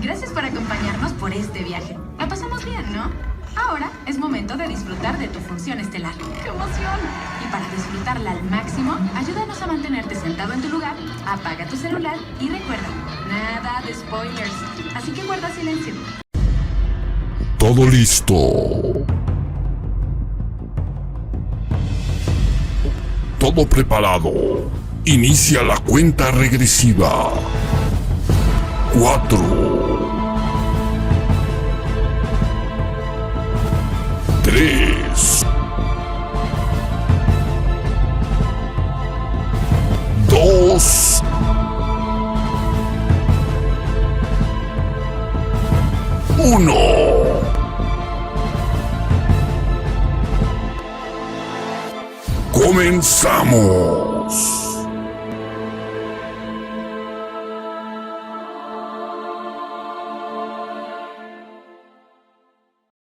Gracias por acompañarnos por este viaje. La pasamos bien, ¿no? Ahora es momento de disfrutar de tu función estelar. ¡Qué emoción! Y para disfrutarla al máximo, ayúdanos a mantenerte sentado en tu lugar, apaga tu celular y recuerda, nada de spoilers. Así que guarda silencio. Todo listo. Todo preparado. Inicia la cuenta regresiva. 4, 3, 2, 1. ¡Comenzamos!